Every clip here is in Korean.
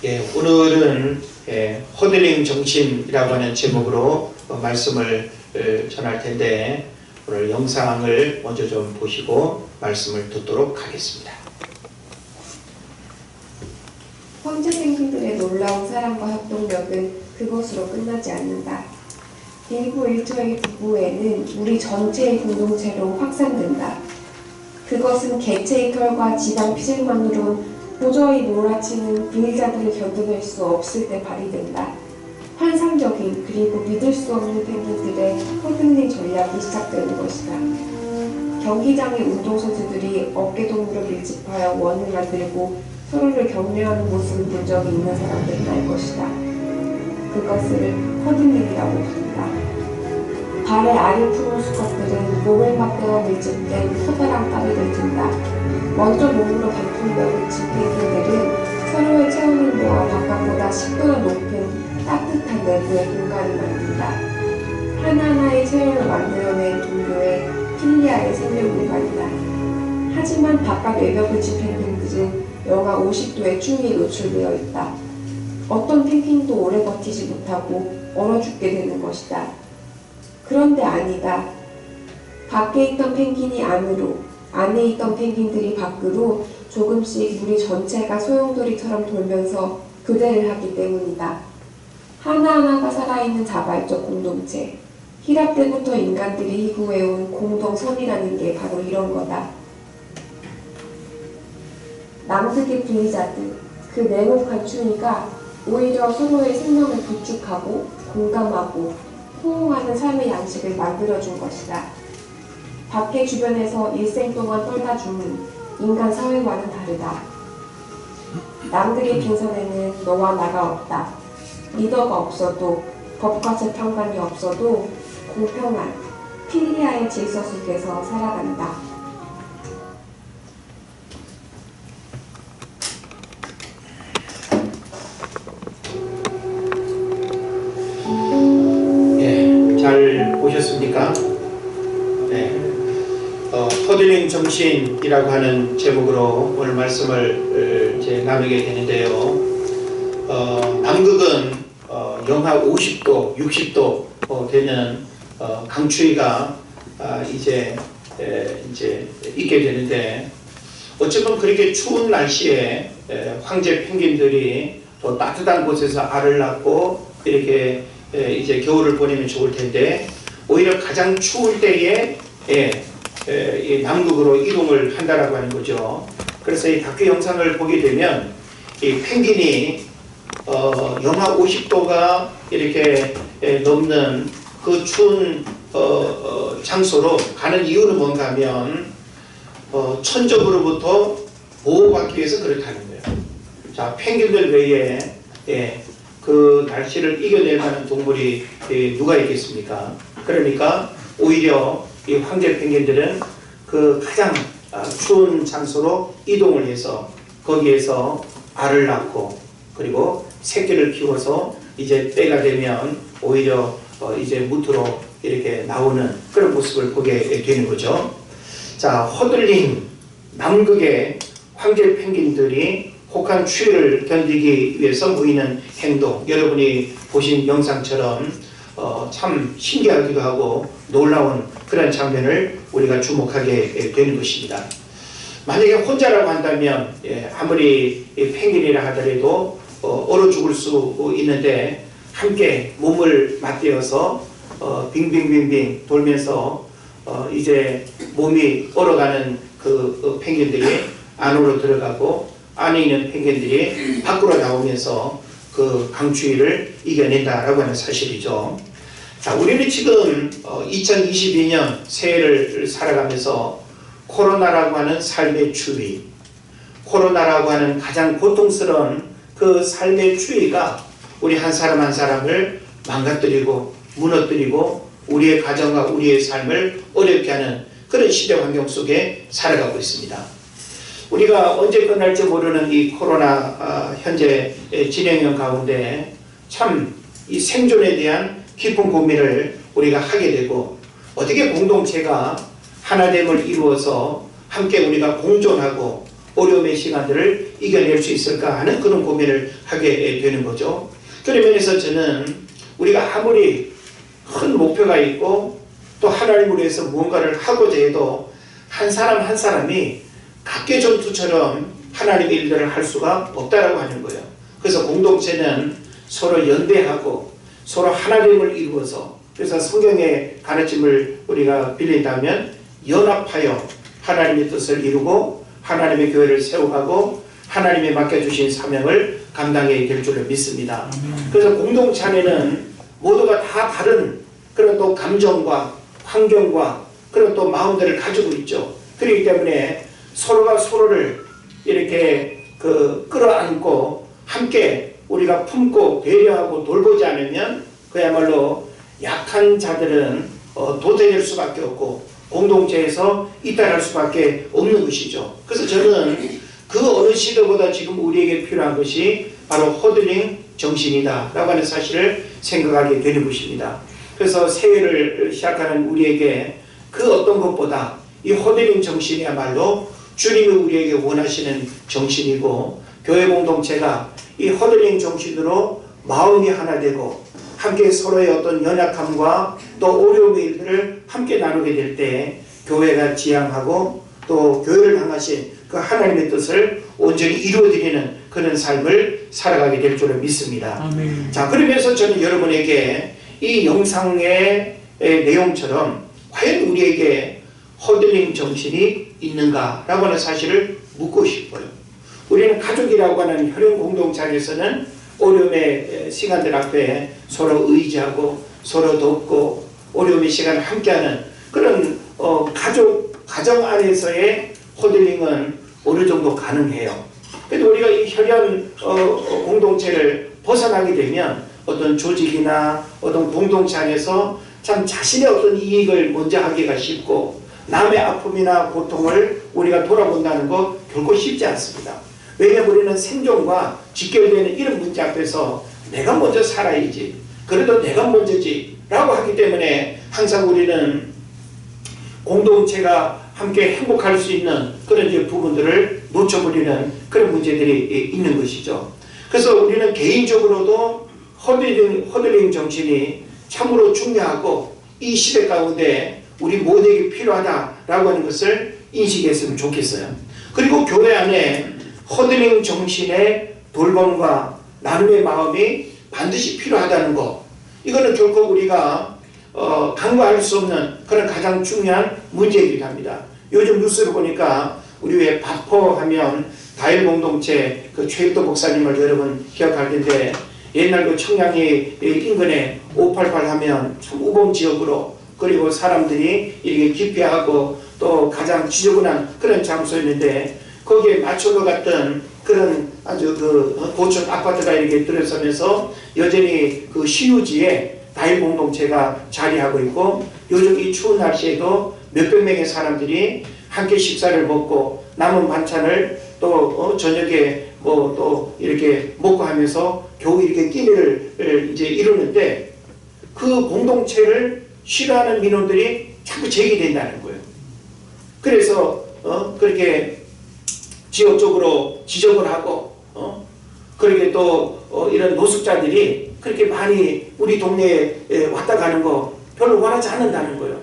예, 오늘은 허들링 정신이라고 하는 제목으로 말씀을 전할 텐데 오늘 영상을 먼저 좀 보시고 말씀을 듣도록 하겠습니다. 황제 펭귄들의 놀라운 사랑과 협동력은 그것으로 끝나지 않는다. 일부 일터의 부부에는 우리 전체의 공동체로 확산된다. 그것은 개체의 털과 지방 피질만으로 도저히 몰아치는 분리자들을 견뎌낼 수 없을 때 발휘된다. 환상적인 그리고 믿을 수 없는 펭귄들의 허들링 전략이 시작되는 것이다. 경기장의 운동선수들이 어깨동무를 밀집하여 원을 만들고 서로를 격려하는 모습을 본 적이 있는 사람들은 알 것이다. 그것을 허들링이라고 부른다. 발의 알을 푸는 수컷들은 몸을 맞대어 밀집된 커다란 까비를 든다. 먼저 몸으로 단풍벽을 친 펭귄들은 서로의 체온을 모아 바깥보다 10도나 높은 따뜻한 내부의 공간을 만든다. 하나하나의 체온을 만들어낸 동료의 필리아의 생명 공간이다. 하지만 바깥 외벽을 친 펭귄들은 영하 50도의 추위에 노출되어 있다. 어떤 펭귄도 오래 버티지 못하고 얼어 죽게 되는 것이다. 그런데 아니다. 밖에 있던 펭귄이 안으로, 안에 있던 펭귄들이 밖으로 조금씩 우리 전체가 소용돌이처럼 돌면서 교대를 하기 때문이다. 하나하나가 살아있는 자발적 공동체, 히랍 때부터 인간들이 희구해온 공동선이라는 게 바로 이런 거다. 남극의 분리자들, 그 냉혹한 추위가 오히려 서로의 생명을 구축하고 공감하고 호응하는 삶의 양식을 만들어준 것이다. 밖의 주변에서 일생 동안 떨다 죽는 인간 사회와는 다르다. 남들의 빈선에는 너와 나가 없다. 리더가 없어도 법과 재판관이 없어도 공평한 필리아의 질서 속에서 살아간다. 잘 보셨습니까? 네. 허들링 정신이라고 하는 제목으로 오늘 말씀을 이제 나누게 되는데요. 남극은 영하 50도, 60도 되는 강추위가 이제 있게 되는데 어쩌면 그렇게 추운 날씨에 황제 펭귄들이 또 따뜻한 곳에서 알을 낳고 이렇게 이제 겨울을 보내면 좋을 텐데 오히려 가장 추울 때에 남극으로 이동을 한다라고 하는 거죠. 그래서 이 다큐 영상을 보게 되면 이 펭귄이 영하 50도가 이렇게 넘는 그 추운 장소로 가는 이유는 뭔가 하면 천적으로부터 보호받기 위해서 그렇다는 거예요. 자, 펭귄들 외에 그 날씨를 이겨낼 만한 동물이 누가 있겠습니까? 그러니까 오히려 이 황제 펭귄들은 그 가장 추운 장소로 이동을 해서 거기에서 알을 낳고 그리고 새끼를 키워서 이제 때가 되면 오히려 이제 무트로 이렇게 나오는 그런 모습을 보게 되는 거죠. 자, 허들링 남극의 황제 펭귄들이 혹한 추위를 견디기 위해서 보이는 행동, 여러분이 보신 영상처럼 참 신기하기도 하고 놀라운 그런 장면을 우리가 주목하게 되는 것입니다. 만약에 혼자라고 한다면 아무리 펭귄이라 하더라도 얼어 죽을 수 있는데 함께 몸을 맞대어서 빙빙빙빙 돌면서 이제 몸이 얼어가는 그 펭귄들이 안으로 들어가고 안에 있는 펭귄들이 밖으로 나오면서 그 강추위를 이겨낸다라고 하는 사실이죠. 자, 우리는 지금 2022년 새해를 살아가면서 코로나라고 하는 삶의 추위, 코로나라고 하는 가장 고통스러운 그 삶의 추위가 우리 한 사람 한 사람을 망가뜨리고 무너뜨리고 우리의 가정과 우리의 삶을 어렵게 하는 그런 시대 환경 속에 살아가고 있습니다. 우리가 언제 끝날지 모르는 이 코로나 현재 진행형 가운데 참 이 생존에 대한 깊은 고민을 우리가 하게 되고 어떻게 공동체가 하나됨을 이루어서 함께 우리가 공존하고 어려움의 시간들을 이겨낼 수 있을까 하는 그런 고민을 하게 되는 거죠. 그런 면에서 저는 우리가 아무리 큰 목표가 있고 또 하나님을 위해서 무언가를 하고자 해도 한 사람 한 사람이 각계 전투처럼 하나님의 일들을 할 수가 없다라고 하는 거예요. 그래서 공동체는 서로 연대하고 서로 하나됨을 이루어서, 그래서 성경의 가르침을 우리가 빌린다면 연합하여 하나님의 뜻을 이루고 하나님의 교회를 세워가고 하나님이 맡겨주신 사명을 감당해야 될 줄을 믿습니다. 그래서 공동체 안에는 모두가 다 다른 그런 또 감정과 환경과 그런 또 마음들을 가지고 있죠. 그렇기 때문에 서로가 서로를 이렇게 끌어안고 함께 우리가 품고 배려하고 돌보지 않으면 그야말로 약한 자들은 도태될 수밖에 없고 공동체에서 이탈할 수밖에 없는 것이죠. 그래서 저는 그 어느 시대보다 지금 우리에게 필요한 것이 바로 허들링 정신이다 라고 하는 사실을 생각하게 되는 것입니다. 그래서 새해를 시작하는 우리에게 그 어떤 것보다 이 허들링 정신이야말로 주님이 우리에게 원하시는 정신이고, 교회 공동체가 이 허들링 정신으로 마음이 하나 되고 함께 서로의 어떤 연약함과 또 어려움의 일들을 함께 나누게 될 때 교회가 지향하고 또 교회를 향하신 그 하나님의 뜻을 온전히 이루어드리는 그런 삶을 살아가게 될 줄을 믿습니다. 아멘. 자, 그러면서 저는 여러분에게 이 영상의 내용처럼 과연 우리에게 허들링 정신이 있는가라고 하는 사실을 묻고 싶어요. 우리는 가족이라고 하는 혈연 공동체 안에서는 어려움의 시간들 앞에 서로 의지하고 서로 돕고 어려움의 시간을 함께하는 그런 가정 안에서의 허들링은 어느 정도 가능해요. 그래도 우리가 이 혈연 공동체를 벗어나게 되면 어떤 조직이나 어떤 공동체 안에서 참 자신의 어떤 이익을 먼저 하기가 쉽고 남의 아픔이나 고통을 우리가 돌아본다는 거 결코 쉽지 않습니다. 왜냐하면 우리는 생존과 직결되는 이런 문제 앞에서 내가 먼저 살아야지, 그래도 내가 먼저지 라고 하기 때문에 항상 우리는 공동체가 함께 행복할 수 있는 그런 이제 부분들을 놓쳐버리는 그런 문제들이 있는 것이죠. 그래서 우리는 개인적으로도 허들링 정신이 참으로 중요하고 이 시대 가운데 우리 모두에게 필요하다라고 하는 것을 인식했으면 좋겠어요. 그리고 교회 안에 허들링 정신의 돌봄과 나눔의 마음이 반드시 필요하다는 것, 이거는 결코 우리가 간과할 수 없는 그런 가장 중요한 문제이기도 합니다. 요즘 뉴스를 보니까 우리 왜 바포하면 다일 공동체 그 최일도 목사님을 여러분 기억할 텐데, 옛날 그 청량리 인근에 588 하면 참 우범 지역으로, 그리고 사람들이 이렇게 기피하고 또 가장 지저분한 그런 장소였는데 거기에 맞춰서 갔던 그런 아주 그 고층 아파트가 이렇게 들어서면서 여전히 그 시유지에 다일 공동체가 자리하고 있고, 요즘 이 추운 날씨에도 몇백 명의 사람들이 함께 식사를 먹고 남은 반찬을 또 저녁에 뭐 또 이렇게 먹고 하면서 겨우 이렇게 끼니를 이제 이루는데, 그 공동체를 싫어하는 민원들이 자꾸 제기된다는 거예요. 그래서 그렇게 지역적으로 지적을 하고 그렇게 또 이런 노숙자들이 그렇게 많이 우리 동네에 왔다 가는 거 별로 원하지 않는다는 거예요.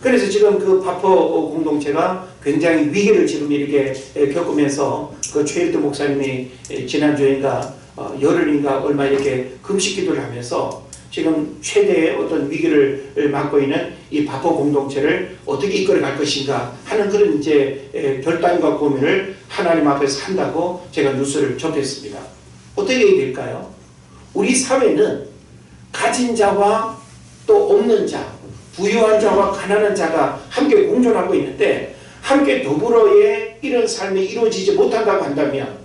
그래서 지금 그 바포 공동체가 굉장히 위기를 지금 이렇게 겪으면서 그 최일도 목사님이 지난주인가 열흘인가 얼마 이렇게 금식 기도를 하면서 지금 최대의 어떤 위기를 맞고 있는 이 바포 공동체를 어떻게 이끌어갈 것인가 하는 그런 이제 결단과 고민을 하나님 앞에서 한다고 제가 뉴스를 접했습니다. 어떻게 해야 될까요? 우리 사회는 가진 자와 또 없는 자, 부유한 자와 가난한 자가 함께 공존하고 있는데, 함께 더불어의 이런 삶이 이루어지지 못한다고 한다면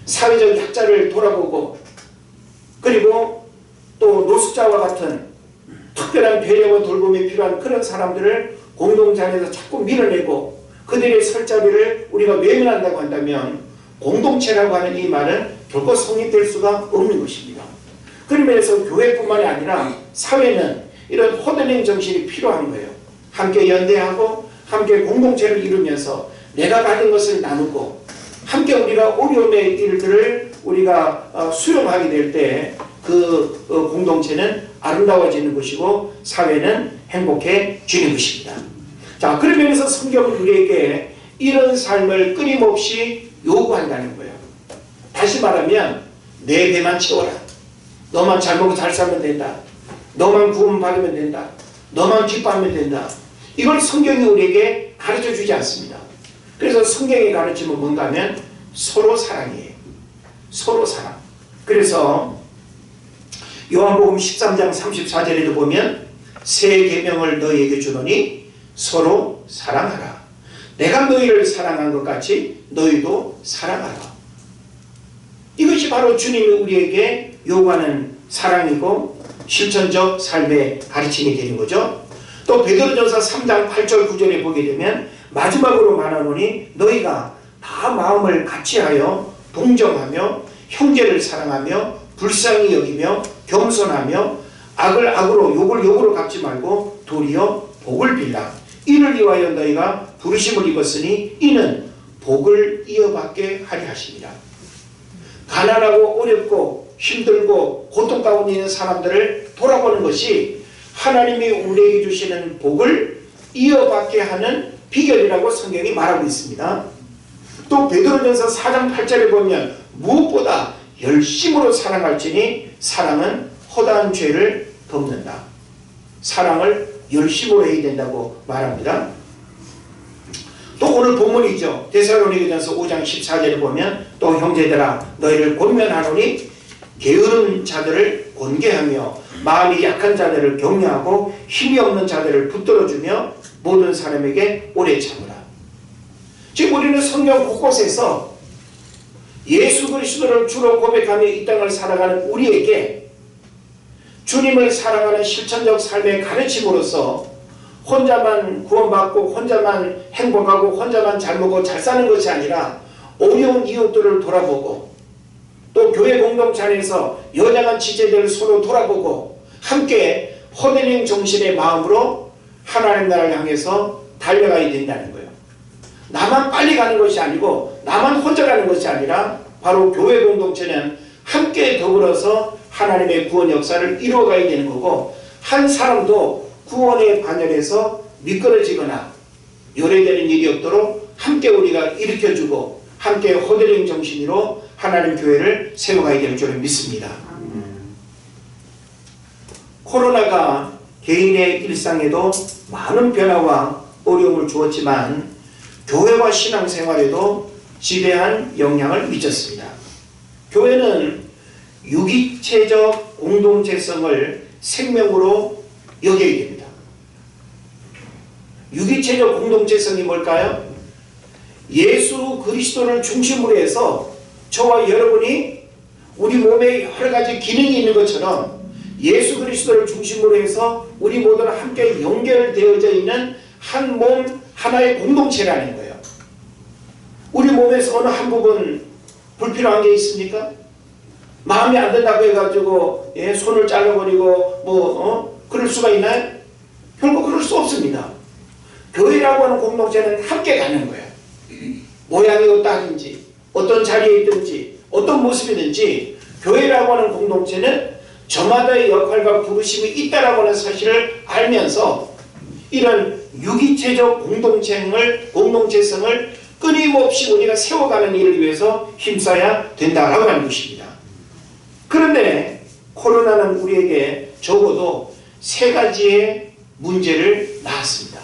사회적 약자를 돌아보고, 그리고 또 노숙자와 같은 특별한 배려와 돌봄이 필요한 그런 사람들을 공동체 안에서 자꾸 밀어내고 그들의 설 자리를 우리가 외면한다고 한다면 공동체라고 하는 이 말은 결코 성립될 수가 없는 것입니다. 그러면서 교회뿐만이 아니라 사회는 이런 허들링 정신이 필요한 거예요. 함께 연대하고 함께 공동체를 이루면서 내가 가진 것을 나누고 함께 우리가 어려움의 일들을 우리가 수용하게 될 때 그 공동체는 아름다워지는 것이고 사회는 행복해지는 것입니다. 자, 그런 면에서 성경은 우리에게 이런 삶을 끊임없이 요구한다는 거예요. 다시 말하면 내 배만 채워라. 너만 잘 먹고 잘 살면 된다. 너만 구원 받으면 된다. 너만 기뻐하면 된다. 이걸 성경이 우리에게 가르쳐 주지 않습니다. 그래서 성경의 가르침은 뭔가 하면 서로 사랑이에요. 서로 사랑. 그래서 요한복음 13장 34절에도 보면 새 계명을 너희에게 주노니 서로 사랑하라. 내가 너희를 사랑한 것 같이 너희도 사랑하라. 이것이 바로 주님이 우리에게 요구하는 사랑이고 실천적 삶의 가르침이 되는 거죠. 또 베드로전서 3장 8절 9절에 보게 되면 마지막으로 말하노니 너희가 다 마음을 같이하여 동정하며 형제를 사랑하며 불쌍히 여기며 겸손하며 악을 악으로 욕을 욕으로 갚지 말고 도리어 복을 빌라. 이를 위하여 너희가 부르심을 입었으니 이는 복을 이어받게 하리 하십니다. 가난하고 어렵고 힘들고 고통 가운데 있는 사람들을 돌아보는 것이 하나님이 우리에게 주시는 복을 이어받게 하는 비결이라고 성경이 말하고 있습니다. 또 베드로전서 4장 8절에 보면 무엇보다 열심으로 사랑할지니 사랑은 허다한 죄를 덮는다. 사랑을 열심으로 해야 된다고 말합니다. 또 오늘 본문이죠. 데살로니가전서 5장 14절에 보면 또 형제들아 너희를 권면하노니 게으른 자들을 권계하며 마음이 약한 자들을 격려하고 힘이 없는 자들을 붙들어주며 모든 사람에게 오래 참으라. 지금 우리는 성경 곳곳에서 예수 그리스도를 주로 고백하며 이 땅을 살아가는 우리에게 주님을 사랑하는 실천적 삶의 가르침으로서 혼자만 구원받고 혼자만 행복하고 혼자만 잘 먹고 잘 사는 것이 아니라 어려운 이웃들을 돌아보고 또 교회 공동체 안에서 연약한 지체들을 서로 돌아보고 함께 허들링 정신의 마음으로 하나님 나라를 향해서 달려가야 된다는 거예요. 나만 빨리 가는 것이 아니고 나만 혼자 가는 것이 아니라 바로 교회 공동체는 함께 더불어서 하나님의 구원 역사를 이루어가야 되는 거고 한 사람도 구원의 반열에서 미끄러지거나 요래되는 일이 없도록 함께 우리가 일으켜주고 함께 허들링 정신으로 하나님 교회를 세워가야 될 줄을 믿습니다. 코로나가 개인의 일상에도 많은 변화와 어려움을 주었지만 교회와 신앙생활에도 지대한 영향을 미쳤습니다. 교회는 유기체적 공동체성을 생명으로 여겨야 됩니다. 유기체적 공동체성이 뭘까요? 예수 그리스도를 중심으로 해서 저와 여러분이 우리 몸에 여러 가지 기능이 있는 것처럼 예수 그리스도를 중심으로 해서 우리 모두는 함께 연결되어져 있는 한 몸 하나의 공동체라는 거예요. 우리 몸에서 어느 한 부분 불필요한 게 있습니까? 마음에 안 든다고 해가지고 손을 잘라버리고 그럴 수가 있나요? 결국 그럴 수 없습니다. 교회라고 하는 공동체는 함께 가는 거예요. 모양이 어떠하든지 어떤 자리에 있든지 어떤 모습이든지 교회라고 하는 공동체는 저마다의 역할과 부르심이 있다라고 하는 사실을 알면서 이런 유기체적 공동체성을 끊임없이 우리가 세워가는 일을 위해서 힘써야 된다라고 하는 것입니다. 그런데 코로나는 우리에게 적어도 세 가지의 문제를 낳았습니다.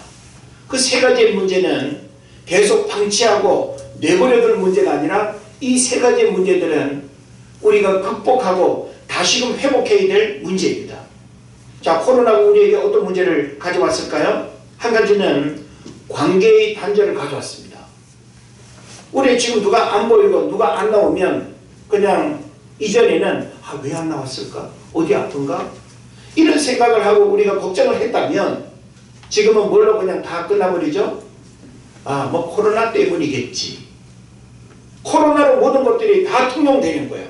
그 세 가지의 문제는 계속 방치하고 내버려둘 문제가 아니라 이 세 가지의 문제들은 우리가 극복하고 다시금 회복해야 될 문제입니다. 자, 코로나가 우리에게 어떤 문제를 가져왔을까요? 한 가지는 관계의 단절을 가져왔습니다. 우리 지금 누가 안 보이고 누가 안 나오면 그냥 이전에는 왜 안 나왔을까? 어디 아픈가? 이런 생각을 하고 우리가 걱정을 했다면 지금은 뭘로 그냥 다 끝나버리죠? 뭐 코로나 때문이겠지. 코로나로 모든 것들이 다 통용되는 거예요.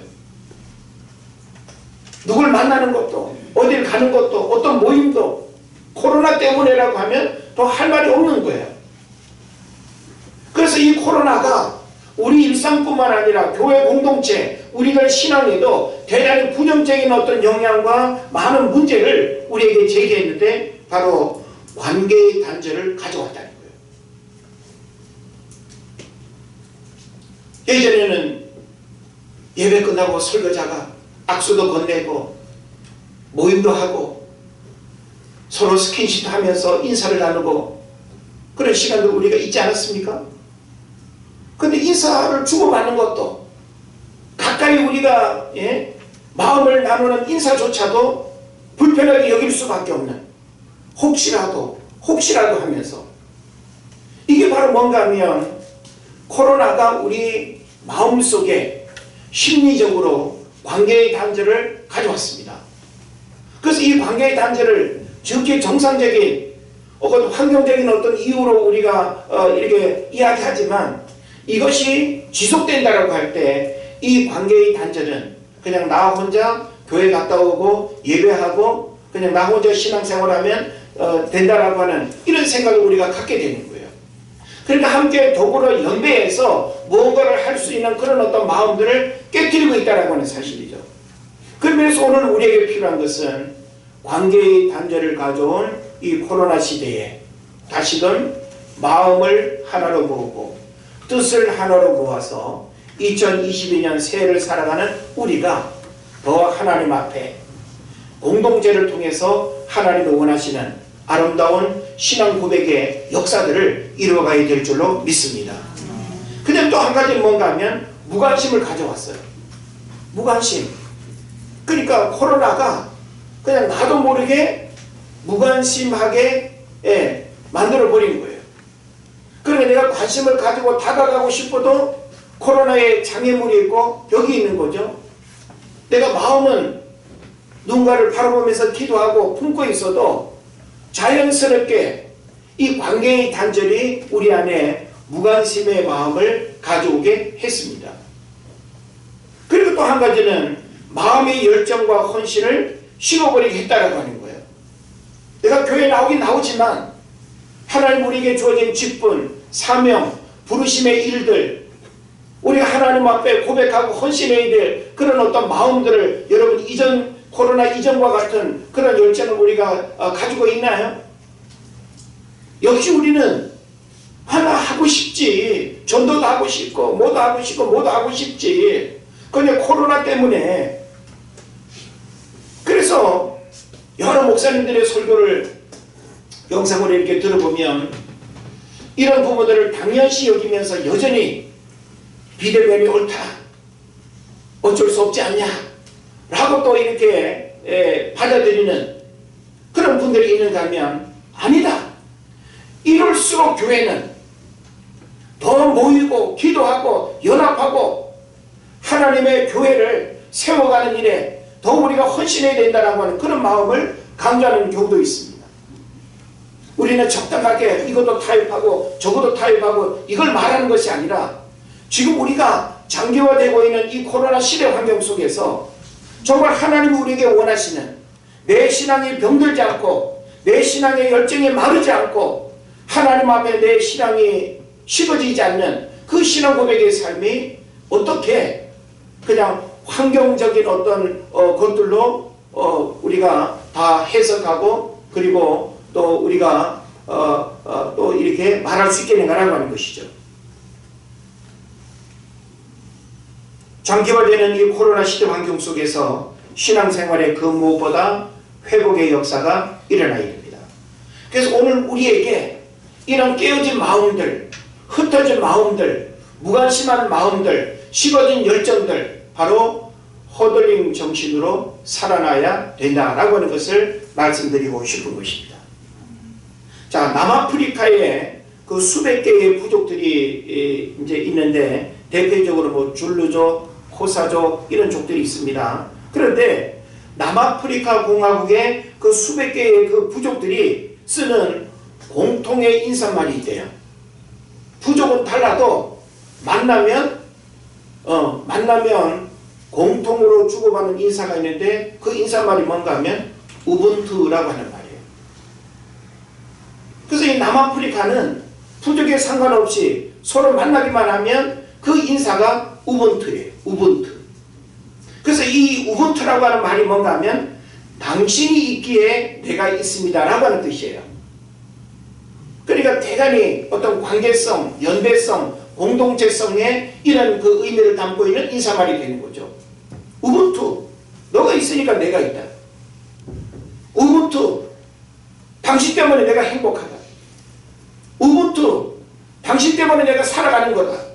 누굴 만나는 것도 어딜 가는 것도 어떤 모임도 코로나 때문에라고 하면 더 할 말이 없는 거예요. 그래서 이 코로나가 우리 일상뿐만 아니라 교회 공동체, 우리들 신앙에도 대단히 부정적인 어떤 영향과 많은 문제를 우리에게 제기했는데 바로 관계의 단절을 가져왔다는 거예요. 예전에는 예배 끝나고 설교자가 악수도 건네고 모임도 하고 서로 스킨십 하면서 인사를 나누고 그런 시간도 우리가 있지 않았습니까? 근데 인사를 주고받는 것도 가까이 우리가 마음을 나누는 인사조차도 불편하게 여길 수밖에 없는 혹시라도 하면서 이게 바로 뭔가 하면 코로나가 우리 마음속에 심리적으로 관계의 단절을 가져왔습니다. 그래서 이 관계의 단절을 지극히 정상적인 환경적인 어떤 이유로 우리가 이렇게 이야기하지만 이것이 지속된다라고 할 때 이 관계의 단절은 그냥 나 혼자 교회 갔다 오고 예배하고 그냥 나 혼자 신앙생활하면 된다라고 하는 이런 생각을 우리가 갖게 되는 거예요. 그러니까 함께 더불어 연대해서 무언가를 할 수 있는 그런 어떤 마음들을 깨뜨리고 있다라고 하는 사실이죠. 그러면서 오늘 우리에게 필요한 것은 관계의 단절을 가져온 이 코로나 시대에 다시금 마음을 하나로 모으고 뜻을 하나로 모아서 2022년 새해를 살아가는 우리가 더 하나님 앞에 공동체를 통해서 하나님이 원하시는 아름다운 신앙 고백의 역사들을 이루어가야 될 줄로 믿습니다. 근데 또 한 가지 뭔가 하면 무관심을 가져왔어요. 무관심. 그러니까 코로나가 그냥 나도 모르게 무관심하게 만들어버린 거예요. 그러니까 내가 관심을 가지고 다가가고 싶어도 코로나에 장애물이 있고 벽이 있는 거죠. 내가 마음은 누군가를 바라보면서 기도하고 품고 있어도 자연스럽게 이 관계의 단절이 우리 안에 무관심의 마음을 가져오게 했습니다. 그리고 또 한 가지는 마음의 열정과 헌신을 식어버리게 했다라고 하는 거예요. 내가 교회에 나오긴 나오지만 하나님 우리에게 주어진 직분, 사명, 부르심의 일들 우리가 하나님 앞에 고백하고 헌신해야 될 그런 어떤 마음들을 여러분 이전 코로나 이전과 같은 그런 열정을 우리가 가지고 있나요? 역시 우리는 하나 하고 싶지. 전도도 하고 싶고 뭐도 하고 싶고 뭐도 하고 싶지. 그런데 코로나 때문에 그래서 여러 목사님들의 설교를 영상으로 이렇게 들어보면 이런 부분들을 당연시 여기면서 여전히 비대면이 옳다. 어쩔 수 없지 않냐. 라고 또 이렇게 받아들이는 그런 분들이 있는가 하면 아니다. 이럴수록 교회는 더 모이고 기도하고 연합하고 하나님의 교회를 세워가는 일에 더 우리가 헌신해야 된다라고 하는 그런 마음을 강조하는 경우도 있습니다. 우리는 적당하게 이것도 타협하고 저것도 타협하고 이걸 말하는 것이 아니라 지금 우리가 장기화되고 있는 이 코로나 시대 환경 속에서 정말 하나님이 우리에게 원하시는 내 신앙이 병들지 않고 내 신앙의 열정이 마르지 않고 하나님 앞에 내 신앙이 식어지지 않는 그 신앙 고백의 삶이 어떻게 그냥 환경적인 어떤 것들로 우리가 다 해석하고 그리고 또 우리가 또 이렇게 말할 수 있겠는가라고 하는 것이죠. 장기화되는 이 코로나 시대 환경 속에서 신앙생활의 그 무엇보다 회복의 역사가 일어나야 됩니다. 그래서 오늘 우리에게 이런 깨어진 마음들, 흩어진 마음들, 무관심한 마음들, 식어진 열정들 바로 허들링 정신으로 살아나야 된다라고 하는 것을 말씀드리고 싶은 것입니다. 자, 남아프리카에 그 수백 개의 부족들이 이제 있는데 대표적으로 뭐 줄루족, 호사족 이런 족들이 있습니다. 그런데 남아프리카 공화국의 그 수백 개의 그 부족들이 쓰는 공통의 인사말이 있대요. 부족은 달라도 만나면 공통으로 주고받는 인사가 있는데 그 인사말이 뭔가 하면 우분투라고 하는 말이에요. 그래서 이 남아프리카는 부족에 상관없이 서로 만나기만 하면 그 인사가 우분투예요. 우분투. 그래서 이 우분투라고 하는 말이 뭔가 하면 당신이 있기에 내가 있습니다 라고 하는 뜻이에요. 그러니까 대단히 어떤 관계성, 연대성, 공동체성의 이런 그 의미를 담고 있는 인사말이 되는 거죠. 우분투. 너가 있으니까 내가 있다. 우분투. 당신 때문에 내가 행복하다. 우분투. 당신 때문에 내가 살아가는 거다.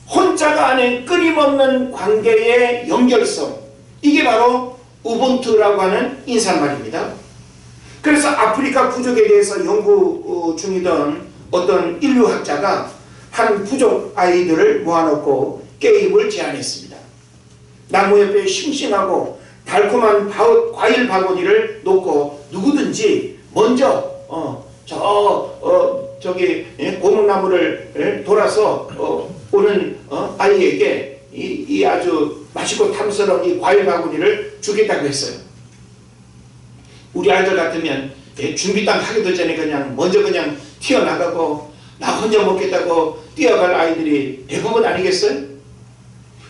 혼자가 아닌 끊임없는 관계의 연결성. 이게 바로 우분투라고 하는 인사말입니다. 그래서 아프리카 부족에 대해서 연구 중이던 어떤 인류학자가 한 부족 아이들을 모아놓고 게임을 제안했습니다. 나무 옆에 싱싱하고 달콤한 과일 바구니를 놓고 누구든지 먼저 저기 고목나무를 돌아서 오는 아이에게 이 아주 맛있고 탐스러운 이 과일 바구니를 주겠다고 했어요. 우리 아이들 같으면 준비땅 하기도 전에 그냥 먼저 그냥 튀어나가고 나 혼자 먹겠다고 뛰어갈 아이들이 대부분 아니겠어요?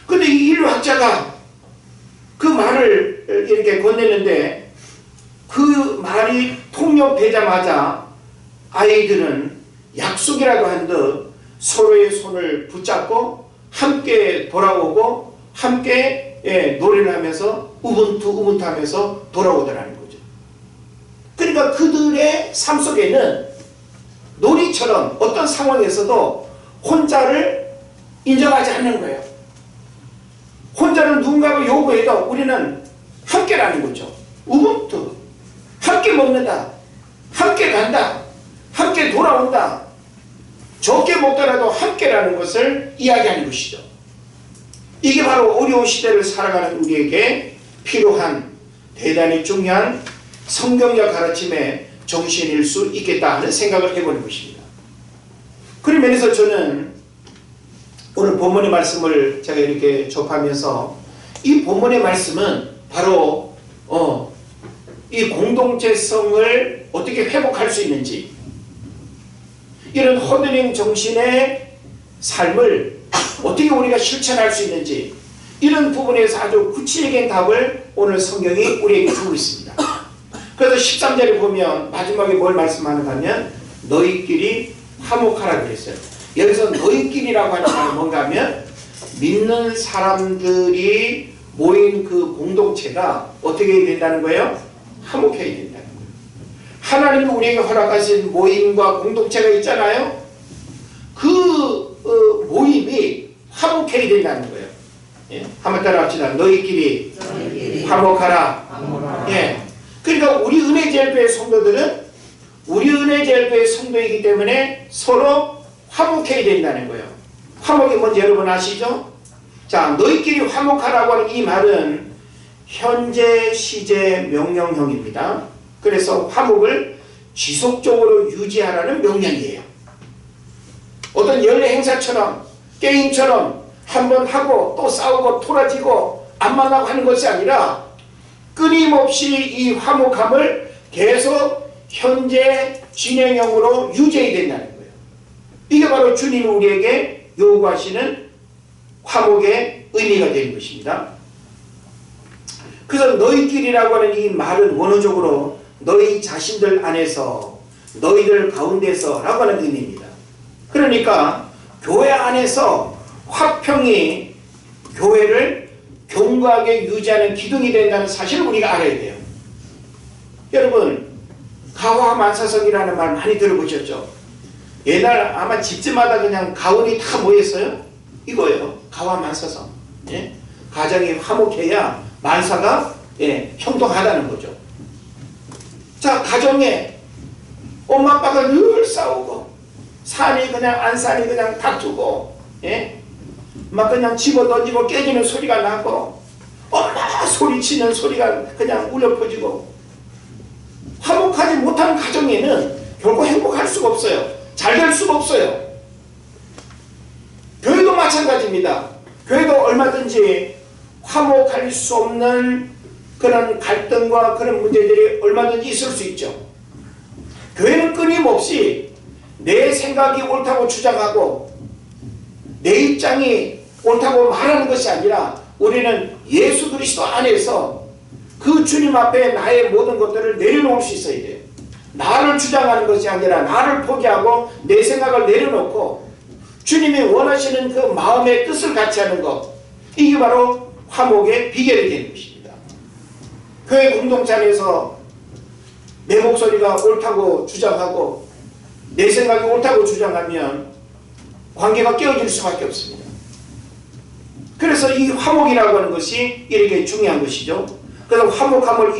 근데 이 인류학자가 그 말을 이렇게 건네는데 그 말이 통역되자마자 아이들은 약속이라도 한 듯 서로의 손을 붙잡고 함께 돌아오고 함께 노래를 하면서 우분투 하면서 돌아오더라는 거죠. 그러니까 그들의 삶 속에는 놀이처럼 어떤 상황에서도 혼자를 인정하지 않는 거예요. 혼자를 누군가가 요구해도 우리는 함께라는 거죠. 우분투. 함께 먹는다. 함께 간다. 함께 돌아온다. 적게 먹더라도 함께라는 것을 이야기하는 것이죠. 이게 바로 어려운 시대를 살아가는 우리에게 필요한 대단히 중요한 성경적 가르침의 정신일 수 있겠다 하는 생각을 해보는 것입니다. 그런 면에서 저는 오늘 본문의 말씀을 제가 이렇게 접하면서 이 본문의 말씀은 바로 이 공동체성을 어떻게 회복할 수 있는지 이런 허드링 정신의 삶을 어떻게 우리가 실천할 수 있는지 이런 부분에서 아주 구체적인 답을 오늘 성경이 우리에게 주고 있습니다. 그래서 13절에 보면 마지막에 뭘 말씀하는가 하면 너희끼리 화목하라 그랬어요. 여기서 너희끼리라고 하는 말은 뭔가 하면 믿는 사람들이 모인 그 공동체가 어떻게 해야 된다는 거예요? 화목해야 된다는 거예요. 하나님이 우리에게 허락하신 모임과 공동체가 있잖아요. 그 모임이 화목해야 된다는 거예요. 예? 한번 따라합시다. 너희끼리 화목하라. 예. 그러니까 우리 은혜제일교회 성도들은 우리 은혜제일교회 성도이기 때문에 서로 화목해야 된다는 거예요. 화목이 뭔지 여러분 아시죠? 자, 너희끼리 화목하라고 하는 이 말은 현재 시제 명령형입니다. 그래서 화목을 지속적으로 유지하라는 명령이에요. 어떤 연례 행사처럼 게임처럼 한번 하고 또 싸우고 토라지고 안 만나고 하는 것이 아니라 끊임없이 이 화목함을 계속 현재 진행형으로 유지해야 된다는 거예요. 이게 바로 주님이 우리에게 요구하시는 화목의 의미가 되는 것입니다. 그래서 너희끼리라고 하는 이 말은 원어적으로 너희 자신들 안에서 너희들 가운데서 라고 하는 의미입니다. 그러니까 교회 안에서 화평이 교회를 견고하게 유지하는 기둥이 된다는 사실을 우리가 알아야 돼요. 여러분 가와만사성이라는 말 많이 들어보셨죠? 옛날 아마 집집마다 그냥 가훈이 다 모였어요. 이거예요. 가와만사성. 예? 가정이 화목해야 만사가 형통하다는 거죠. 자, 가정에 엄마 아빠가 늘 싸우고 산이 그냥 안산이 그냥 다투고 막 그냥 집어던지고 깨지는 소리가 나고 엄마 소리치는 소리가 그냥 울려 퍼지고 화목하지 못한 가정에는 결코 행복할 수가 없어요. 잘 될 수가 없어요. 교회도 마찬가지입니다. 교회도 얼마든지 화목할 수 없는 그런 갈등과 그런 문제들이 얼마든지 있을 수 있죠. 교회는 끊임없이 내 생각이 옳다고 주장하고 내 입장이 옳다고 말하는 것이 아니라 우리는 예수 그리스도 안에서 그 주님 앞에 나의 모든 것들을 내려놓을 수 있어야 돼요. 나를 주장하는 것이 아니라 나를 포기하고 내 생각을 내려놓고 주님이 원하시는 그 마음의 뜻을 같이 하는 것, 이게 바로 화목의 비결이 되는 것입니다. 교회 공동체 안에서 내 목소리가 옳다고 주장하고 내 생각이 옳다고 주장하면 관계가 깨어질 수밖에 없습니다. 그래서 이 화목이라고 하는 것이 이렇게 중요한 것이죠. 그래서 화목함을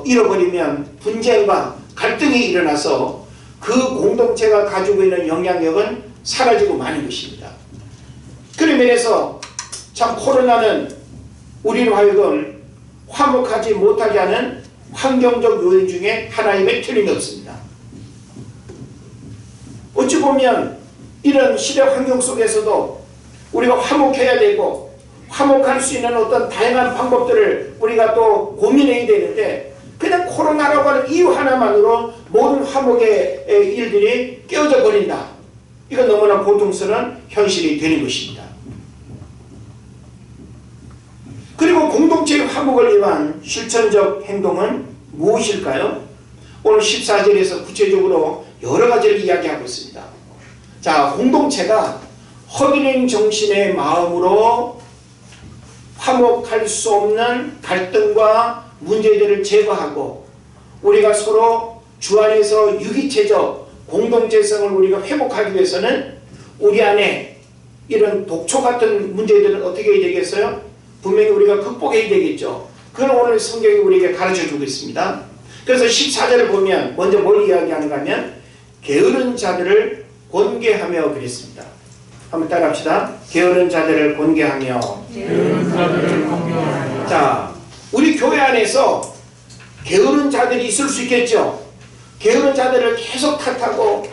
잃어버리면 분쟁과 갈등이 일어나서 그 공동체가 가지고 있는 영향력은 사라지고 마는 것입니다. 그런 면에서 참 코로나는 우리로 하여금 화목하지 못하게 하는 환경적 요인 중에 하나임에 틀림이 없습니다. 어찌 보면 이런 시대 환경 속에서도 우리가 화목해야 되고 화목할 수 있는 어떤 다양한 방법들을 우리가 또 고민해야 되는데 그냥 코로나라고 하는 이유 하나만으로 모든 화목의 일들이 깨어져 버린다. 이건 너무나 고통스러운 현실이 되는 것입니다. 그리고 공동체의 화목을 위한 실천적 행동은 무엇일까요? 오늘 14절에서 구체적으로 여러 가지를 이야기하고 있습니다. 자, 공동체가 허드렛 정신의 마음으로 화목할 수 없는 갈등과 문제들을 제거하고 우리가 서로 주 안에서 유기체적 공동체성을 우리가 회복하기 위해서는 우리 안에 이런 독초 같은 문제들은 어떻게 해야 되겠어요? 분명히 우리가 극복해야 되겠죠. 그걸 오늘 성경이 우리에게 가르쳐주고 있습니다. 그래서 14절을 보면 먼저 뭘 이야기하는가 하면 게으른 자들을 권계하며 그랬습니다. 한번 따라합시다. 게으른 자들을 권계하며. 자, 우리 교회 안에서 게으른 자들이 있을 수 있겠죠. 게으른 자들을 계속 탓하고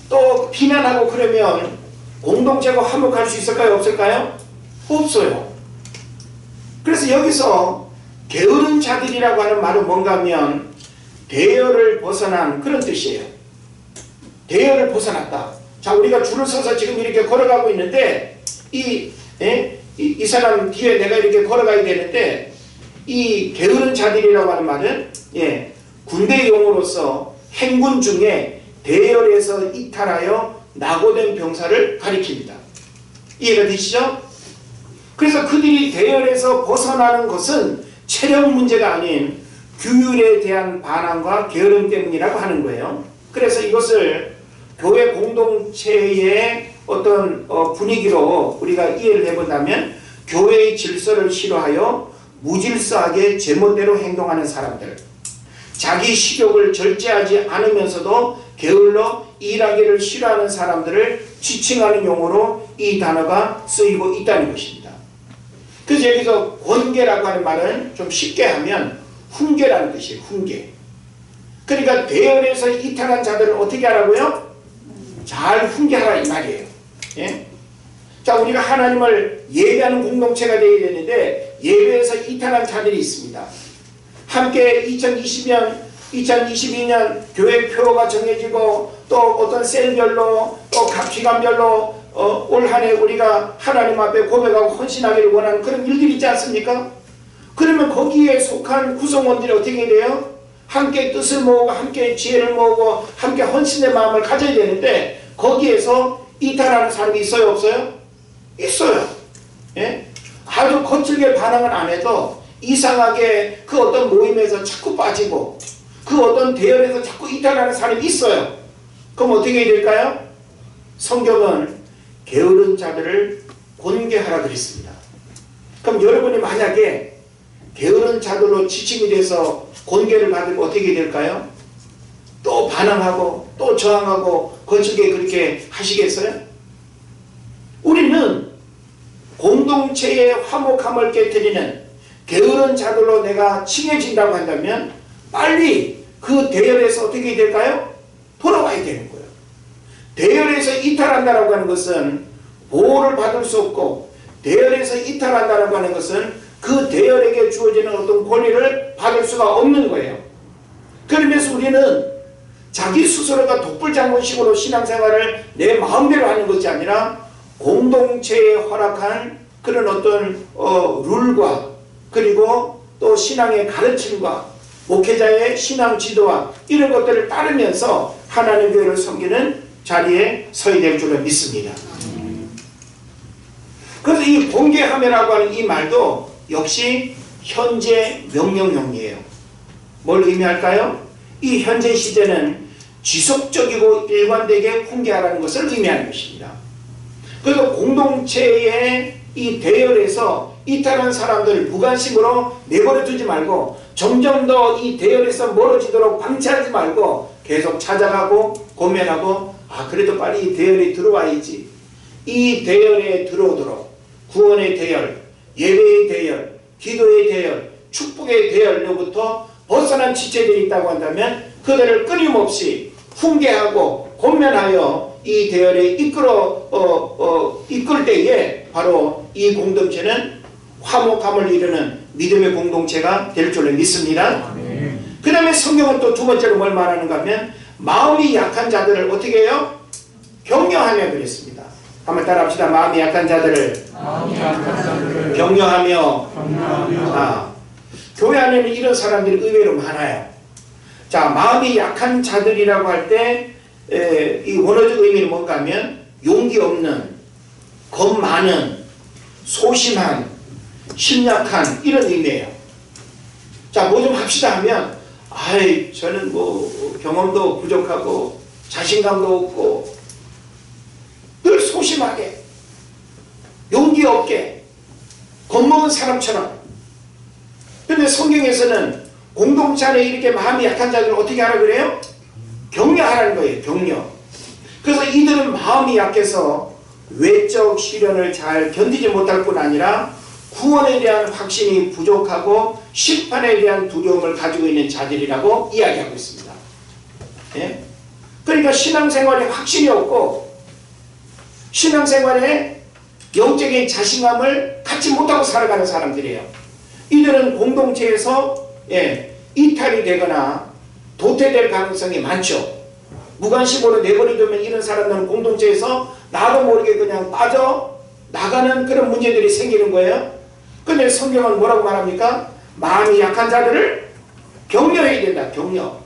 또 비난하고 그러면 공동체가 화목할 수 있을까요? 없을까요? 없어요. 그래서 여기서 게으른 자들이라고 하는 말은 뭔가 하면 대열을 벗어난 그런 뜻이에요. 대열을 벗어났다. 자, 우리가 줄을 서서 지금 이렇게 걸어가고 있는데 이 사람 뒤에 내가 이렇게 걸어가야 되는데 이 게으른 자들이라고 하는 말은 군대 용어로서 행군 중에 대열에서 이탈하여 낙오된 병사를 가리킵니다. 이해가 되시죠? 그래서 그들이 대열에서 벗어나는 것은 체력 문제가 아닌 규율에 대한 반항과 게으름 때문이라고 하는 거예요. 그래서 이것을 교회 공동체의 어떤 분위기로 우리가 이해를 해본다면 교회의 질서를 싫어하여 무질서하게 제멋대로 행동하는 사람들, 자기 식욕을 절제하지 않으면서도 게을러 일하기를 싫어하는 사람들을 지칭하는 용어로 이 단어가 쓰이고 있다는 것입니다. 그래서 여기서 권계라고 하는 말은 좀 쉽게 하면 훈계라는 뜻이에요. 훈계. 그러니까 대열에서 이탈한 자들을 어떻게 하라고요? 잘 훈계하라 이 말이에요. 예? 자, 우리가 하나님을 예배하는 공동체가 되어야 되는데 예배에서 이탈한 자들이 있습니다. 함께 2020년, 2022년 교회 표가 정해지고 또 어떤 셀별로 또 각 기관별로 올 한 해 우리가 하나님 앞에 고백하고 헌신하기를 원하는 그런 일들이 있지 않습니까? 그러면 거기에 속한 구성원들이 어떻게 돼요? 함께 뜻을 모으고 함께 지혜를 모으고 함께 헌신의 마음을 가져야 되는데 거기에서 이탈하는 사람이 있어요? 없어요? 있어요. 예? 아주 거칠게 반항을 안 해도 이상하게 그 어떤 모임에서 자꾸 빠지고 그 어떤 대열에서 자꾸 이탈하는 사람이 있어요. 그럼 어떻게 해야 될까요? 성경은 게으른 자들을 권계하라 그랬습니다. 그럼 여러분이 만약에 게으른 자들로 지칭이 돼서 권계를 받으면 어떻게 될까요? 또 반항하고 또 저항하고 거칠게 그렇게 하시겠어요? 우리는 공동체의 화목함을 깨뜨리는 게으른 자들로 내가 칭해진다고 한다면 빨리 그 대열에서 어떻게 될까요? 돌아와야 되는 거예요. 대열에서 이탈한다고 하는 것은 보호를 받을 수 없고 대열에서 이탈한다고 하는 것은 그 대열에게 주어지는 어떤 권리를 받을 수가 없는 거예요. 그러면서 우리는 자기 스스로가 독불장군식으로 신앙생활을 내 마음대로 하는 것이 아니라 공동체에 허락한 그런 어떤 룰과 그리고 또 신앙의 가르침과 목회자의 신앙 지도와 이런 것들을 따르면서 하나님 교회를 섬기는 자리에 서야 될 줄을 믿습니다. 그래서 이 공개하며라고 하는 이 말도 역시 현재 명령형이에요. 뭘 의미할까요? 이 현재 시제는 지속적이고 일관되게 훈계하라는 것을 의미하는 것입니다. 그래서 공동체의 이 대열에서 이탈한 사람들을 무관심으로 내버려 두지 말고 점점 더 이 대열에서 멀어지도록 방치하지 말고 계속 찾아가고 고민하고 그래도 빨리 이 대열에 들어와야지. 이 대열에 들어오도록 구원의 대열, 예배의 대열, 기도의 대열, 축복의 대열로부터 벗어난 지체들이 있다고 한다면 그들을 끊임없이 훈계하고 권면하여 이 대열에 이끌 때에 바로 이 공동체는 화목함을 이루는 믿음의 공동체가 될 줄을 믿습니다. 그 다음에 성경은 또 두 번째로 뭘 말하는가 하면 마음이 약한 자들을 어떻게 해요? 격려하며 그랬습니다. 한번 따라합시다. 마음이 약한 자들을 격려하며. 교회 안에는 이런 사람들이 의외로 많아요. 자, 마음이 약한 자들이라고 할 때 이 원어적 의미는 뭔가 하면 용기 없는, 겁 많은, 소심한, 심약한 이런 의미예요. 자, 뭐 좀 합시다 하면 저는 뭐 경험도 부족하고 자신감도 없고 늘 소심하게 용기 없게 겁먹은 사람처럼. 근데 성경에서는 공동체 안에 이렇게 마음이 약한 자들을 어떻게 하라 그래요? 격려하라는 거예요. 격려. 그래서 이들은 마음이 약해서 외적 시련을 잘 견디지 못할 뿐 아니라 구원에 대한 확신이 부족하고 심판에 대한 두려움을 가지고 있는 자들이라고 이야기하고 있습니다. 예? 그러니까 신앙생활에 확신이 없고 신앙생활에 영적인 자신감을 갖지 못하고 살아가는 사람들이에요. 이들은 공동체에서 이탈이 되거나 도태될 가능성이 많죠. 무관심으로 내버려두면 이런 사람들은 공동체에서 나도 모르게 그냥 빠져 나가는 그런 문제들이 생기는 거예요. 근데 성경은 뭐라고 말합니까? 마음이 약한 자들을 격려해야 된다. 격려.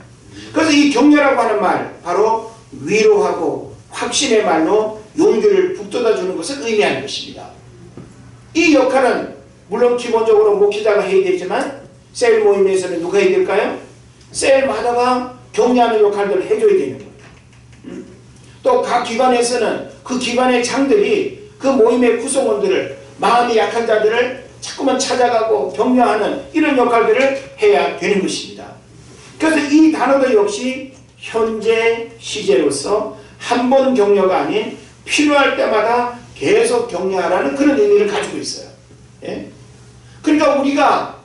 그래서 이 격려라고 하는 말 바로 위로하고 확신의 말로 용기를 북돋아주는 것을 의미하는 것입니다. 이 역할은 물론 기본적으로 목회자가 해야 되지만 셀 모임에서는 누가 해야 될까요? 셀마다가 격려하는 역할들을 해줘야 되는 거예요. 또 각 기관에서는 그 기관의 장들이 그 모임의 구성원들을 마음이 약한 자들을 자꾸만 찾아가고 격려하는 이런 역할들을 해야 되는 것입니다. 그래서 이 단어도 역시 현재 시제로서 한 번 격려가 아닌 필요할 때마다 계속 격려하라는 그런 의미를 가지고 있어요. 예? 그러니까 우리가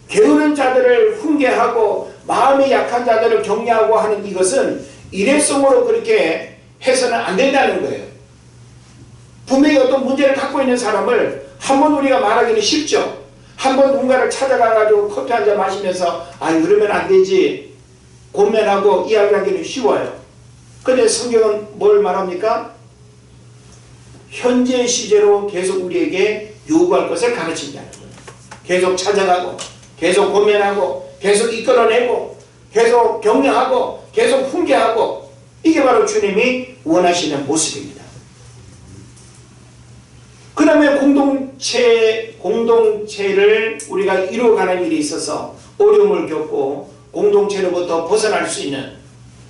게으른 자들을 훈계하고 마음이 약한 자들을 격려하고 하는 이것은 일회성으로 그렇게 해서는 안 된다는 거예요. 분명히 어떤 문제를 갖고 있는 사람을 한번 우리가 말하기는 쉽죠. 한번 누군가를 찾아가가지고 커피 한잔 마시면서 그러면 안 되지 고민하고 이야기하기는 쉬워요. 근데 성경은 뭘 말합니까? 현재 시제로 계속 우리에게 요구할 것을 가르친다는 거예요. 계속 찾아가고 계속 고민하고 계속 이끌어내고 계속 격려하고 계속 훈계하고 이게 바로 주님이 원하시는 모습입니다. 그 다음에 공동체를 우리가 이루어가는 일에 있어서 어려움을 겪고 공동체로부터 벗어날 수 있는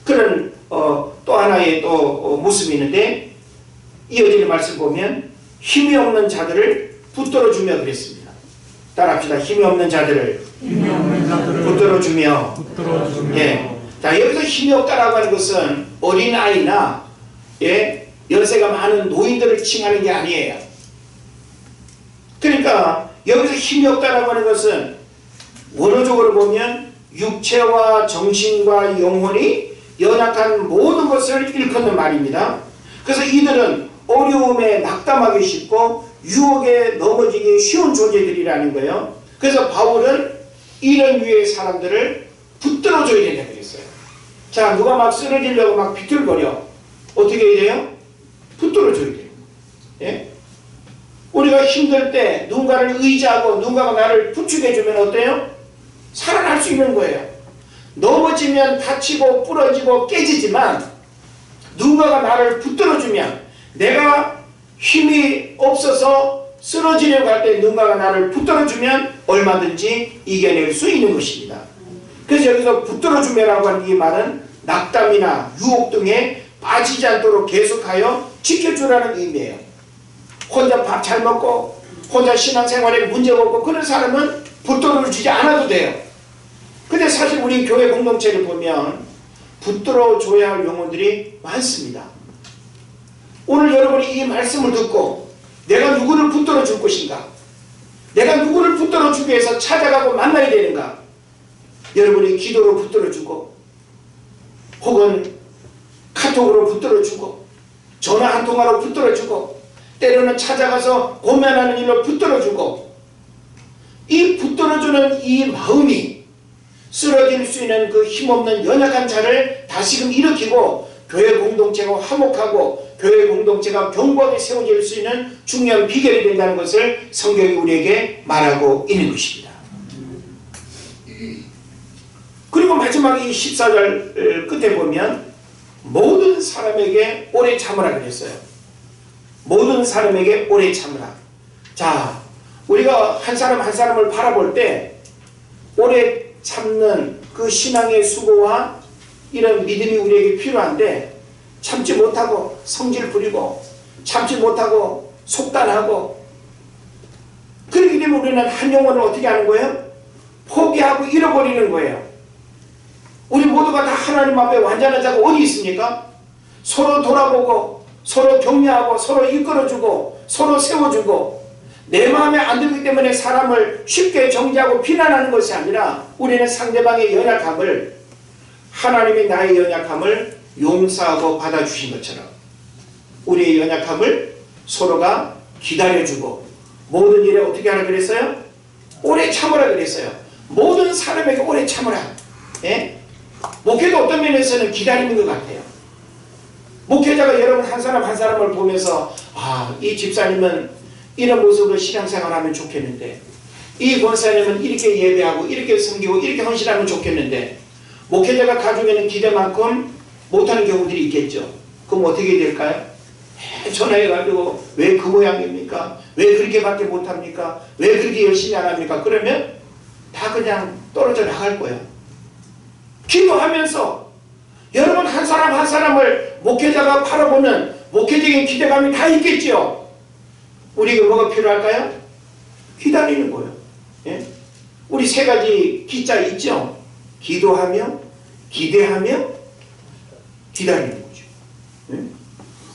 그런 또 하나의 또 모습이 있는데 이어지는 말씀 보면 힘이 없는 자들을 붙들어주며 그랬습니다. 따라합시다. 힘이 없는 자들을 붙들어주며. 예. 자, 여기서 힘이 없다라고 하는 것은 어린아이나 연세가 많은 노인들을 칭하는 게 아니에요. 그러니까 여기서 힘이 없다라고 하는 것은 원어적으로 보면 육체와 정신과 영혼이 연약한 모든 것을 일컫는 말입니다. 그래서 이들은 어려움에 낙담하기 쉽고 유혹에 넘어지기 쉬운 존재들이라는 거예요. 그래서 바울은 이런 유의 사람들을 붙들어줘야 된다고 그랬어요. 자, 누가 막 쓰러지려고 막 비틀거려. 어떻게 해야 돼요? 붙들어줘야 돼요. 예? 우리가 힘들 때 누군가를 의지하고 누군가가 나를 부축해주면 어때요? 살아날 수 있는 거예요. 넘어지면 다치고 부러지고 깨지지만 누군가가 나를 붙들어주면, 내가 힘이 없어서 쓰러지려고 할 때 누군가가 나를 붙들어주면 얼마든지 이겨낼 수 있는 것입니다. 그래서 여기서 붙들어주며라고 하는 이 말은 낙담이나 유혹 등에 빠지지 않도록 계속하여 지켜주라는 의미예요. 혼자 밥 잘 먹고 혼자 신앙생활에 문제가 없고 그런 사람은 붙들어주지 않아도 돼요. 근데 사실 우리 교회 공동체를 보면 붙들어줘야 할 영혼들이 많습니다. 오늘 여러분이 이 말씀을 듣고 내가 누구를 붙들어줄 것인가, 내가 누구를 붙들어주기 위해서 찾아가고 만나야 되는가, 여러분이 기도로 붙들어주고 혹은 카톡으로 붙들어주고 전화 한 통화로 붙들어주고 때로는 찾아가서 고민하는 일로 붙들어주고, 이 붙들어주는 이 마음이 쓰러질 수 있는 그 힘없는 연약한 자를 다시금 일으키고 교회 공동체가 화목하고 교회 공동체가 견고하게 세워질 수 있는 중요한 비결이 된다는 것을 성경이 우리에게 말하고 있는 것입니다. 그리고 마지막에 이 14절 끝에 보면 모든 사람에게 오래 참으라 그랬어요. 모든 사람에게 오래 참으라. 자, 우리가 한 사람 한 사람을 바라볼 때 오래 참는 그 신앙의 수고와 이런 믿음이 우리에게 필요한데, 참지 못하고 성질 부리고 참지 못하고 속단하고 그렇게 되면 우리는 한 영혼을 어떻게 하는 거예요? 포기하고 잃어버리는 거예요. 우리 모두가 다 하나님 앞에 완전한 자가 어디 있습니까? 서로 돌아보고 서로 격려하고 서로 이끌어주고 서로 세워주고, 내 마음에 안 들기 때문에 사람을 쉽게 정죄하고 비난하는 것이 아니라 우리는 상대방의 연약함을, 하나님이 나의 연약함을 용서하고 받아주신 것처럼 우리의 연약함을 서로가 기다려주고, 모든 일에 어떻게 하라 그랬어요? 오래 참으라 그랬어요. 모든 사람에게 오래 참으라. 예? 목회도 어떤 면에서는 기다리는 것 같아요. 목회자가 여러분 한 사람 한 사람을 보면서, 아, 이 집사님은 이런 모습으로 신앙생활하면 좋겠는데, 이 권사님은 이렇게 예배하고 이렇게 섬기고 이렇게 헌신하면 좋겠는데, 목회자가 가지고 있는 기대만큼 못하는 경우들이 있겠죠. 그럼 어떻게 될까요? 전화해가지고 왜 그 모양입니까? 왜 그렇게밖에 못합니까? 왜 그렇게 열심히 안 합니까? 그러면 다 그냥 떨어져 나갈 거예요. 기도하면서 여러분 한 사람 한 사람을 목회자가 바라보는 목회적인 기대감이 다 있겠죠. 우리에게 뭐가 필요할까요? 기다리는 거예요. 예? 우리 세 가지 기자 있죠? 기도하며, 기대하며, 기다리는 거죠. 예?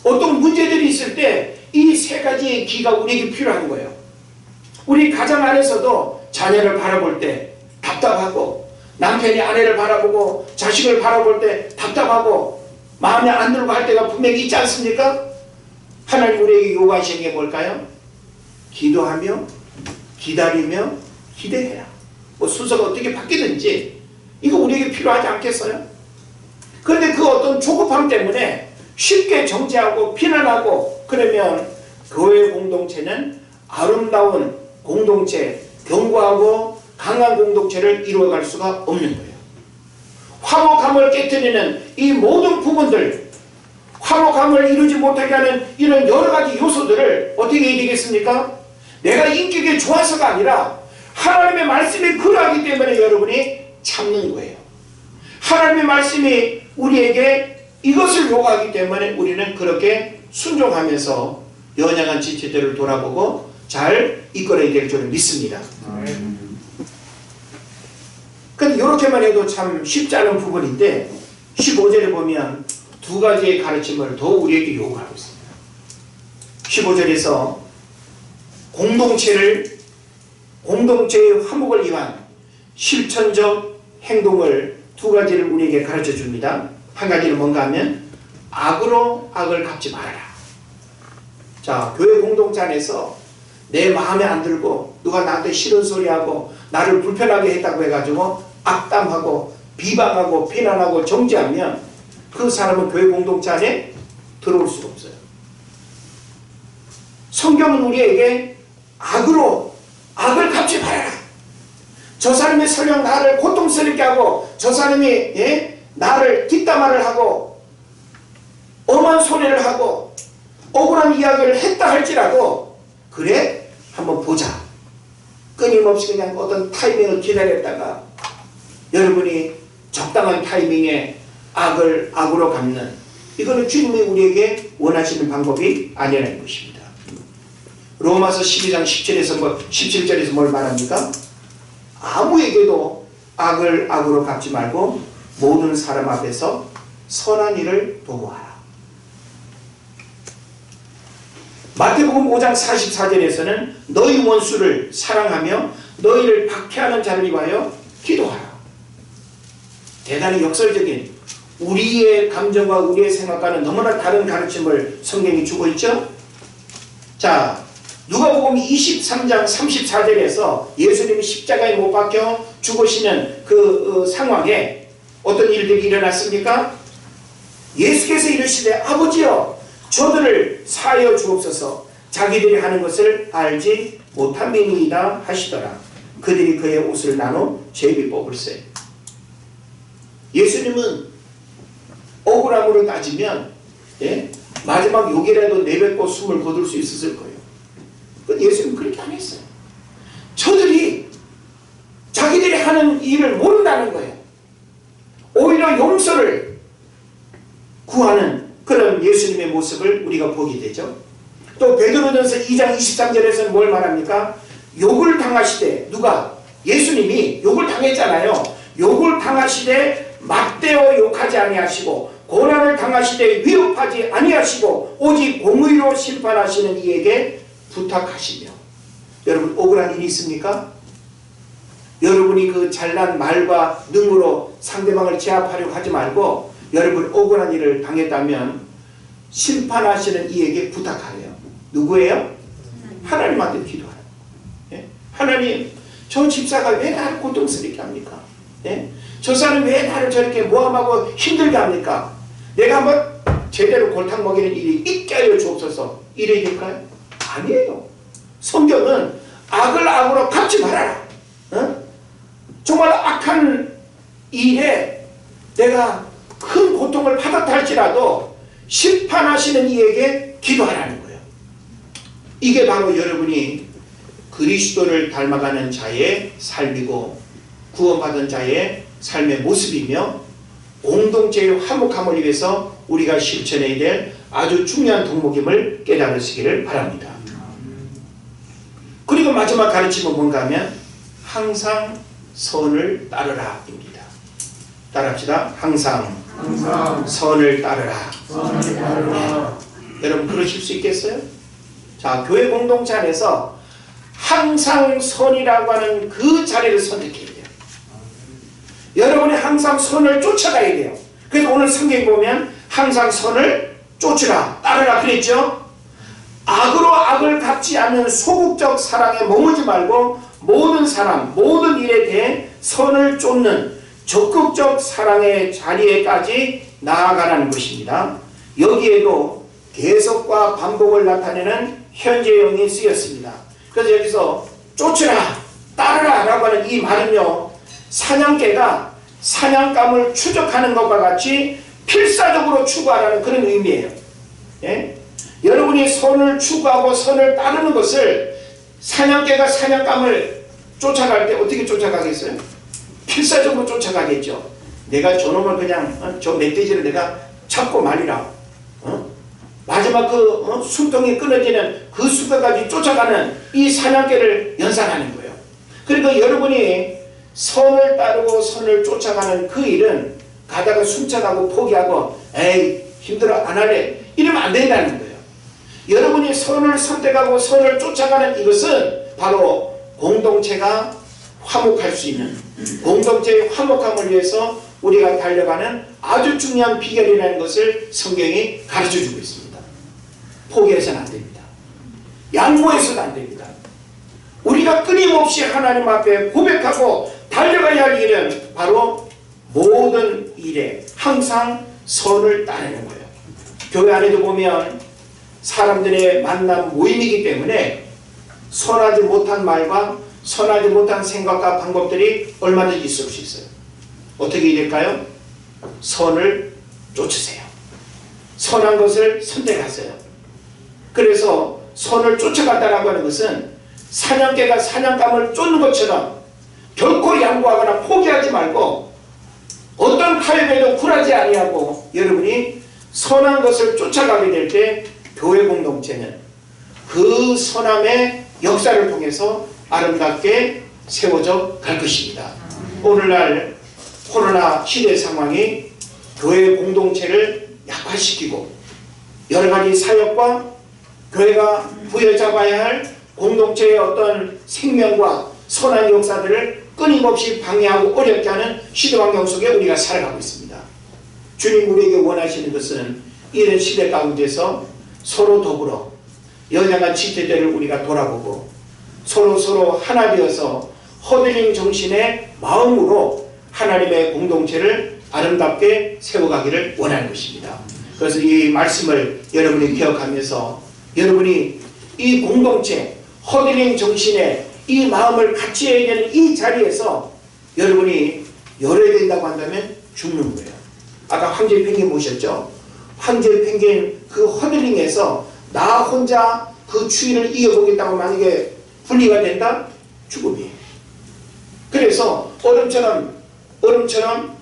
어떤 문제들이 있을 때 이 세 가지의 기가 우리에게 필요한 거예요. 우리 가정 안에서도 자녀를 바라볼 때 답답하고, 남편이 아내를 바라보고 자식을 바라볼 때 답답하고 마음에 안 들고 할 때가 분명히 있지 않습니까? 하나님 우리에게 요구하시는 게 뭘까요? 기도하며, 기다리며, 기대해라. 뭐 순서가 어떻게 바뀌든지 이거 우리에게 필요하지 않겠어요? 그런데 그 어떤 조급함 때문에 쉽게 정죄하고 비난하고 그러면 교회 공동체는 아름다운 공동체, 견고하고 강한 공동체를 이루어갈 수가 없는 거예요. 화목함을 깨뜨리는 이 모든 부분들, 화목함을 이루지 못하게 하는 이런 여러 가지 요소들을 어떻게 해야 되겠습니까? 내가 인격이 좋아서가 아니라 하나님의 말씀이 그러하기 때문에 여러분이 참는 거예요. 하나님의 말씀이 우리에게 이것을 요구하기 때문에 우리는 그렇게 순종하면서 연약한 지체들을 돌아보고 잘 이끌어야 될 줄 믿습니다. 근데 이렇게만 해도 참 쉽지 않은 부분인데 15절에 보면 두 가지의 가르침을 더 우리에게 요구하고 있습니다. 15절에서 공동체의 화목을 위한 실천적 행동을 두 가지를 우리에게 가르쳐 줍니다. 한 가지는 뭔가 하면 악으로 악을 갚지 말아라. 자, 교회 공동체 안에서 내 마음에 안 들고 누가 나한테 싫은 소리하고 나를 불편하게 했다고 해가지고 악담하고 비방하고 비난하고 정죄하면 그 사람은 교회 공동체 안에 들어올 수가 없어요. 성경은 우리에게 악을 갚지 말아라. 저 사람이 설령 나를 고통스럽게 하고 저 사람이 나를 뒷담화를 하고 엄한 소리를 하고 억울한 이야기를 했다 할지라도 그래? 한번 보자. 끊임없이 그냥 어떤 타이밍을 기다렸다가 여러분이 적당한 타이밍에 악을 악으로 갚는, 이거는 주님이 우리에게 원하시는 방법이 아니라는 것입니다. 로마서 12장 17절에서 뭘 말합니까? 아무에게도 악을 악으로 갚지 말고 모든 사람 앞에서 선한 일을 도모하라. 마태복음 5장 44절에서는 너희 원수를 사랑하며 너희를 박해하는 자를 위하여 기도하라. 대단히 역설적인, 우리의 감정과 우리의 생각과는 너무나 다른 가르침을 성경이 주고 있죠. 자, 누가복음 23장 34절에서 예수님이 십자가에 못 박혀 죽으시는 그 상황에 어떤 일들이 일어났습니까? 예수께서 이르시되 아버지여 저들을 사하여 주옵소서, 자기들이 하는 것을 알지 못함이니이다 하시더라. 그들이 그의 옷을 나눠 제비 뽑을세. 예수님은 억울함으로 따지면 마지막 욕이라도 내뱉고 숨을 거둘 수 있었을 거예요. 예수님은 그렇게 안 했어요. 저들이 자기들이 하는 일을 모른다는 거예요. 오히려 용서를 구하는 그런 예수님의 모습을 우리가 보게 되죠. 또 베드로전서 2장 23절에서는 뭘 말합니까? 욕을 당하시되, 누가? 예수님이 욕을 당했잖아요. 욕을 당하시되 맞대어 욕하지 아니하시고 고난을 당하시되 위협하지 아니하시고 오직 공의로 심판하시는 이에게 부탁하시며. 여러분, 억울한 일이 있습니까? 여러분이 그 잘난 말과 능으로 상대방을 제압하려고 하지 말고 여러분 억울한 일을 당했다면 심판하시는 이에게 부탁하래요. 누구예요? 하나님한테 기도하래요. 하나님, 저 집사가 왜 나를 고통스럽게 합니까? 저 사람 왜 나를 저렇게 모함하고 힘들게 합니까? 내가 한번 제대로 골탕 먹이는 일이 있게 하여 주옵소서. 이래야 될까요? 아니에요. 성경은 악을 악으로 갚지 말아라. 정말 악한 일에 내가 큰 고통을 받았다 할지라도 심판하시는 이에게 기도하라는 거예요. 이게 바로 여러분이 그리스도를 닮아가는 자의 삶이고 구원받은 자의 삶의 모습이며 공동체의 화목함을 위해서 우리가 실천해야 될 아주 중요한 덕목임을 깨달으시기를 바랍니다. 그리고 마지막 가르침은 뭔가 하면 항상 선을 따르라 입니다. 따라합시다. 항상 선을 따르라. 여러분 그러실 수 있겠어요? 자, 교회 공동체 안에서 항상 선이라고 하는 그 자리를 선택해야 돼요. 여러분이 항상 선을 쫓아가야 돼요. 그래서 오늘 성경에 보면 항상 선을 쫓으라, 따르라 그랬죠? 악으로 악을 갚지 않는 소극적 사랑에 머물지 말고 모든 사람, 모든 일에 대해 선을 쫓는 적극적 사랑의 자리에까지 나아가라는 것입니다. 여기에도 계속과 반복을 나타내는 현재형이 쓰였습니다. 그래서 여기서 쫓으라, 따르라 라고 하는 이 말은요, 사냥개가 사냥감을 추적하는 것과 같이 필사적으로 추구하라는 그런 의미예요. 여러분이 선을 추구하고 선을 따르는 것을, 사냥개가 사냥감을 쫓아갈 때 어떻게 쫓아가겠어요? 필사적으로 쫓아가겠죠. 내가 저놈을 그냥 저 멧돼지를 내가 잡고 말이라. 마지막 그 숨통이 끊어지는 그 수까지 쫓아가는 이 사냥개를 연상하는 거예요. 그러니까 여러분이 선을 따르고 선을 쫓아가는 그 일은 가다가 숨차가고 포기하고 에이 힘들어 안 할래 이러면 안 된다는 거예요. 여러분이 선을 선택하고 선을 쫓아가는 이것은 바로 공동체가 화목할 수 있는, 공동체의 화목함을 위해서 우리가 달려가는 아주 중요한 비결이라는 것을 성경이 가르쳐주고 있습니다. 포기해서는 안 됩니다. 양보해서는 안 됩니다. 우리가 끊임없이 하나님 앞에 고백하고 달려가야 할 일은 바로 모든 일에 항상 선을 따르는 거예요. 교회 안에도 보면 사람들의 만남 모임이기 때문에 선하지 못한 말과 선하지 못한 생각과 방법들이 얼마든지 있을 수 있어요. 어떻게 될까요? 선을 쫓으세요. 선한 것을 선택하세요. 그래서 선을 쫓아간다라고 하는 것은 사냥개가 사냥감을 쫓는 것처럼 결코 양보하거나 포기하지 말고 어떤 타협에도 굴하지 아니하고 여러분이 선한 것을 쫓아가게 될 때 교회 공동체는 그 선함의 역사를 통해서 아름답게 세워져 갈 것입니다. 오늘날 코로나 시대 상황이 교회 공동체를 약화시키고 여러 가지 사역과 교회가 부여잡아야 할 공동체의 어떤 생명과 선한 역사들을 끊임없이 방해하고 어렵게 하는 시대환경 속에 우리가 살아가고 있습니다. 주님 우리에게 원하시는 것은 이런 시대 가운데서 서로 더불어 여자가 지체들을 우리가 돌아보고 서로 하나 되어서 허들링 정신의 마음으로 하나님의 공동체를 아름답게 세워가기를 원하는 것입니다. 그래서 이 말씀을 여러분이 기억하면서 여러분이 이 공동체 허들링 정신의 이 마음을 같이 해야 되는 이 자리에서 여러분이 열어야 된다고 한다면 죽는 거예요. 아까 황제 펭귄 보셨죠? 황제 펭귄 그 허들링에서 나 혼자 그 추위를 이겨보겠다고 만약에 분리가 된다? 죽음이에요. 그래서 얼음처럼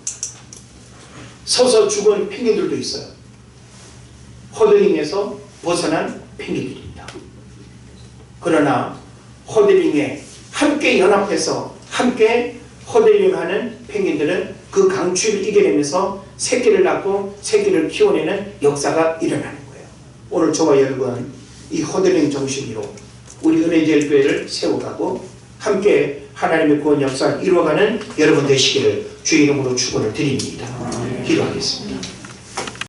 서서 죽은 펭귄들도 있어요. 허들링에서 벗어난 펭귄들입니다. 그러나 허들링에 함께 연합해서 함께 허들링하는 펭귄들은 그 강추위를 이겨내면서 새끼를 낳고 새끼를 키워내는 역사가 일어나는 거예요. 오늘 저와 여러분 이 허들링 정신으로 우리 은혜제일교회를 세워가고 함께 하나님의 구원 역사를 이루어가는 여러분 되시기를 주의 이름으로 축원을 드립니다. 기도하겠습니다.